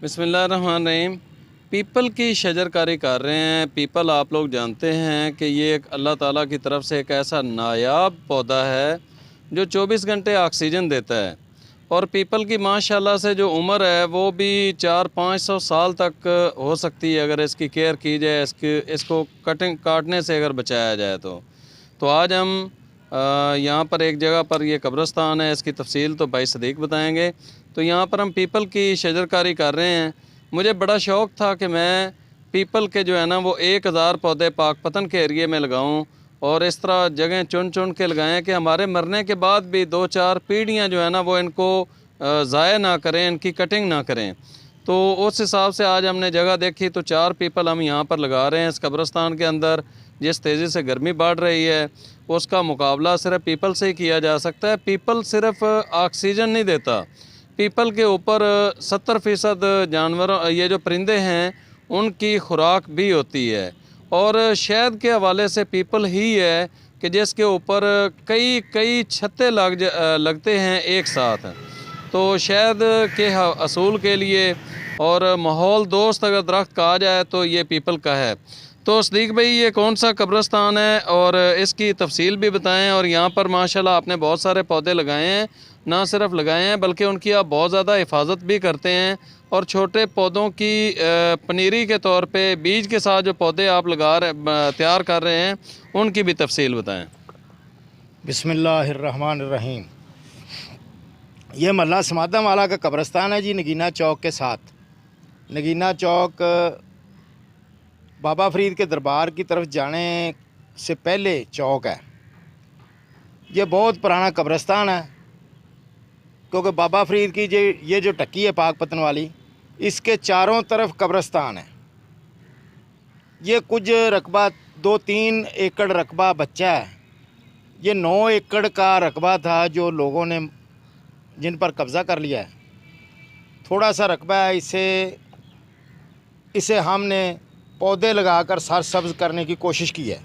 बिस्मिल्लाहिर्रहमानिर्रहीम। पीपल की शजरकारी कर रहे हैं। पीपल आप लोग जानते हैं कि ये एक अल्लाह ताला की तरफ से एक ऐसा नायाब पौधा है जो 24 घंटे ऑक्सीजन देता है। और पीपल की माशाल्लाह से जो उम्र है वो भी 400-500 साल तक हो सकती है अगर इसकी केयर की जाए, इसको काटने से अगर बचाया जाए तो आज हम यहाँ पर एक जगह पर ये कब्रिस्तान है, इसकी तफसील तो भाई सदीक बताएंगे। तो यहाँ पर हम पीपल की शजरकारी कर रहे हैं। मुझे बड़ा शौक़ था कि मैं पीपल के जो है ना वो 1000 पौधे पाकपतन के एरिए में लगाऊँ और इस तरह जगह चुन चुन के लगाएं कि हमारे मरने के बाद भी 2-4 पीढ़ियाँ जो है ना वो इनको ज़ाया ना करें, इनकी कटिंग ना करें। तो उस हिसाब से आज हमने जगह देखी तो 4 पीपल हम यहाँ पर लगा रहे हैं इस कब्रिस्तान के अंदर। जिस तेज़ी से गर्मी बढ़ रही है उसका मुकाबला सिर्फ पीपल से ही किया जा सकता है। पीपल सिर्फ ऑक्सीजन नहीं देता, पीपल के ऊपर 70% जानवरों ये जो परिंदे हैं उनकी खुराक भी होती है। और शहद के हवाले से पीपल ही है कि जिसके ऊपर कई छत्ते लगते हैं एक साथ। तो शहद के असूल के लिए और माहौल दोस्त अगर दरख्त कहा जाए तो ये पीपल का है। तो सदीक भाई ये कौन सा कब्रिस्तान है और इसकी तफसील भी बताएं। और यहाँ पर माशाल्लाह आपने बहुत सारे पौधे लगाए हैं, ना सिर्फ लगाए हैं बल्कि उनकी आप बहुत ज़्यादा हिफाजत भी करते हैं। और छोटे पौधों की पनीरी के तौर पे बीज के साथ जो पौधे आप तैयार कर रहे हैं उनकी भी तफसील बताएं। बिस्मिल्लाहिर्रहमानिर्रहीम। ये मल्ला समादम वाला का कब्रिस्तान है जी, नगीना चौक के साथ। नगीना चौक बाबा फरीद के दरबार की तरफ जाने से पहले चौक है। ये बहुत पुराना कब्रिस्तान है क्योंकि बाबा फरीद की ये जो टक्की है पाकपतन वाली, इसके चारों तरफ कब्रिस्तान है। ये कुछ रकबा 2-3 एकड़ रकबा बच्चा है। ये 9 एकड़ का रकबा था जो लोगों ने जिन पर कब्ज़ा कर लिया है। थोड़ा सा रकबा है, इसे हमने पौधे लगाकर सरसब्ज़ करने की कोशिश की है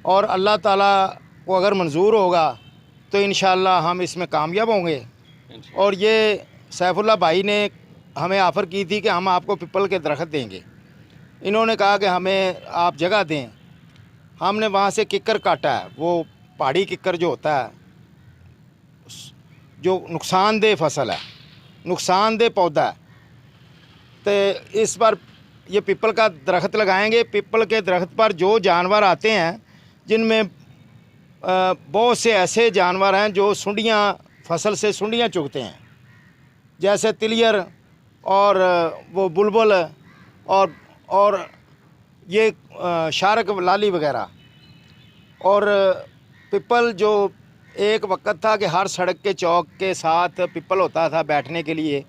और अल्लाह ताला को अगर मंजूर होगा तो इंशाअल्लाह हम इसमें कामयाब होंगे। और ये सैफुल्लाह भाई ने हमें ऑफ़र की थी कि हम आपको पीपल के दरख्त देंगे। इन्होंने कहा कि हमें आप जगह दें। हमने वहाँ से किक्कर काटा है, वो पहाड़ी किक्कर जो होता है जो नुकसानदेह फसल है, नुकसानदेह पौधा है। तो इस बार ये पीपल का दरख्त लगाएंगे। पीपल के दरख्त पर जो जानवर आते हैं, जिनमें बहुत से ऐसे जानवर हैं जो सुंडियाँ फसल से सुंडियाँ चुगते हैं, जैसे तिलियर और वो बुलबुल और ये शारक लाली वगैरह। और पीपल जो एक वक्त था कि हर सड़क के चौक के साथ पीपल होता था बैठने के लिए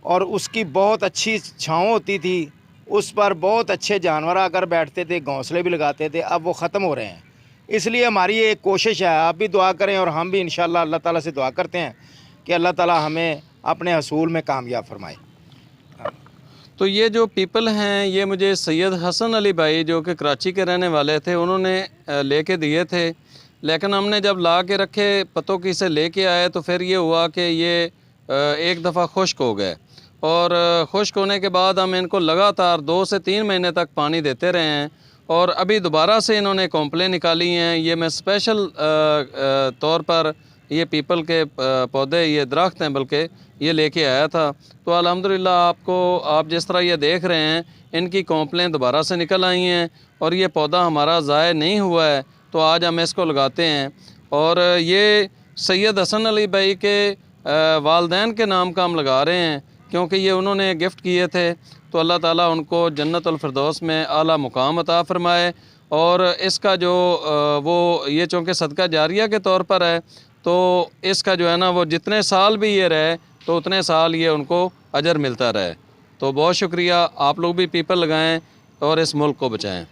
और उसकी बहुत अच्छी छाँव होती थी। उस पर बहुत अच्छे जानवर आकर बैठते थे, घोंसले भी लगाते थे। अब वो ख़त्म हो रहे हैं। इसलिए हमारी एक कोशिश है, आप भी दुआ करें और हम भी इंशाअल्लाह अल्लाह ताला से दुआ करते हैं कि अल्लाह ताला हमें अपने हसूल में कामयाब फरमाए। तो ये जो पीपल हैं ये मुझे सैयद हसन अली भाई जो कि कराची के रहने वाले थे उन्होंने लेके दिए थे, लेकिन हमने जब ला के रखे पतों की से लेके आए तो फिर ये हुआ कि ये एक दफ़ा खुश्क हो गए। और खुश्क होने के बाद हम इनको लगातार 2 से 3 महीने तक पानी देते रहे हैं। और अभी दोबारा से इन्होंने कॉम्प्लेन निकाली हैं। ये मैं स्पेशल तौर पर ये पीपल के पौधे, ये दरख्त हैं बल्कि, ये लेके आया था। तो अल्हम्दुलिल्लाह आप जिस तरह ये देख रहे हैं इनकी कॉम्प्लेन दोबारा से निकल आई हैं और ये पौधा हमारा ज़ाया नहीं हुआ है। तो आज हम इसको लगाते हैं। और ये सैयद हसन अली भाई के वालदैन के नाम का हम लगा रहे हैं क्योंकि ये उन्होंने गिफ्ट किए थे। तो अल्लाह ताला उनको जन्नतुल फिरदौस में आला मुकाम अता फ़रमाए। और इसका जो वो ये चूँकि सदका जारिया के तौर पर है तो इसका जो है ना वो जितने साल भी ये रहे तो उतने साल ये उनको अजर मिलता रहे। तो बहुत शुक्रिया। आप लोग भी पीपल लगाएं और इस मुल्क को बचाएं।